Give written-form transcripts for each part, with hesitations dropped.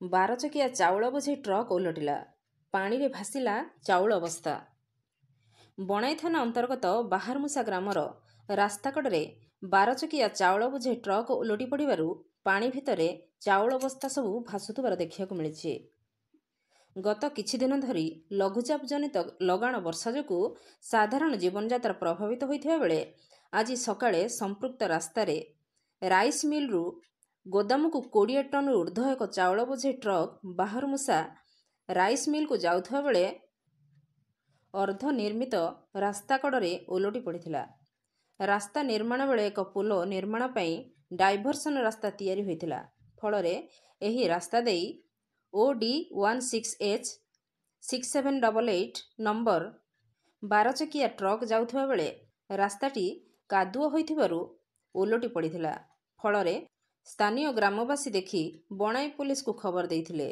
12 ଚକିଆ ଚାଉଳ ବୋଝେଇ ଟ୍ରକ୍ ଓଲଟିଲା, ପାଣିରେ ଭାସିଲା ଚାଉଳ ବସ୍ତା। ବଣାଇ ଥାନା ଅନ୍ତର୍ଗତ ବାହାରମୂଷା ଗ୍ରାମର ରାସ୍ତାକଡ଼ରେ 12 ଚକିଆ ଚାଉଳ ବୋଝେଇ ଟ୍ରକ୍ ଓଲଟି ପଡ଼ିବାରୁ ପାଣି ଭିତରେ ଚାଉଳ ବସ୍ତା ସବୁ ଭାସୁଥିବାର ଦେଖିବାକୁ ମିଳିଛି। ଗତ କିଛିଦିନ ଧରି ଲଘୁଚାପ ଜନିତ ଲଗାଣ ବର୍ଷା ଯୋଗୁଁ ସାଧାରଣ ଜୀବନଯାତ୍ରା ପ୍ରଭାବିତ ହୋଇଥିବା ବେଳେ ଆଜି ସକାଳେ ସମ୍ପୃକ୍ତ ରାସ୍ତାରେ ରାଇସ୍ ମିଲ୍ରୁ ଗୋଦାମକୁ 20 ଟନ୍ରୁ ଊର୍ଦ୍ଧ୍ୱ ଏକ ଚାଉଳ ବୋଝେଇ ଟ୍ରକ୍ ବାହାରମୂଷା ରାଇସ୍ ମିଲ୍କୁ ଯାଉଥିବା ବେଳେ ଅର୍ଦ୍ଧନିର୍ମିତ ରାସ୍ତା କଡ଼ରେ ଓଲଟି ପଡ଼ିଥିଲା। ରାସ୍ତା ନିର୍ମାଣ ବେଳେ ଏକ ପୋଲ ନିର୍ମାଣ ପାଇଁ ଡାଇଭରସନ୍ ରାସ୍ତା ତିଆରି ହୋଇଥିଲା। ଫଳରେ ଏହି ରାସ୍ତା ଦେଇ OD16H 6788 ନମ୍ବର 12 ଚକିଆ ଟ୍ରକ୍ ଯାଉଥିବା ବେଳେ ରାସ୍ତାଟି କାଦୁଅ ହୋଇଥିବାରୁ ଓଲଟି ପଡ଼ିଥିଲା। ଫଳରେ ସ୍ଥାନୀୟ ଗ୍ରାମବାସୀ ଦେଖି ବଣାଇ ପୋଲିସକୁ ଖବର ଦେଇଥିଲେ।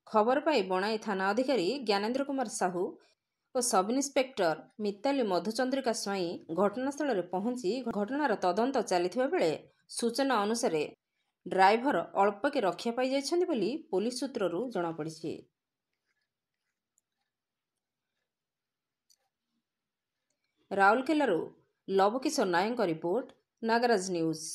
ଖବର ପାଇ ବଣାଇ ଥାନା ଅଧିକାରୀ ଜ୍ଞାନେନ୍ଦ୍ର କୁମାର ସାହୁ ଓ ସବ୍ ଇନ୍ସପେକ୍ଟର ମିତାଲି ମଧୁଚନ୍ଦ୍ରିକା ସ୍ୱାଇଁ ଘଟଣାସ୍ଥଳରେ ପହଞ୍ଚି ଘଟଣାର ତଦନ୍ତ ଚାଲିଥିବା ବେଳେ ସୂଚନା ଅନୁସାରେ ଡ୍ରାଇଭର ଅଳ୍ପକେ ରକ୍ଷା ପାଇଯାଇଛନ୍ତି ବୋଲି ପୋଲିସ ସୂତ୍ରରୁ ଜଣାପଡ଼ିଛି। ରାଉରକେଲାରୁ ଲବକିଶୋର ନାୟକଙ୍କ ରିପୋର୍ଟ, ନାଗରାଜ ନ୍ୟୁଜ୍।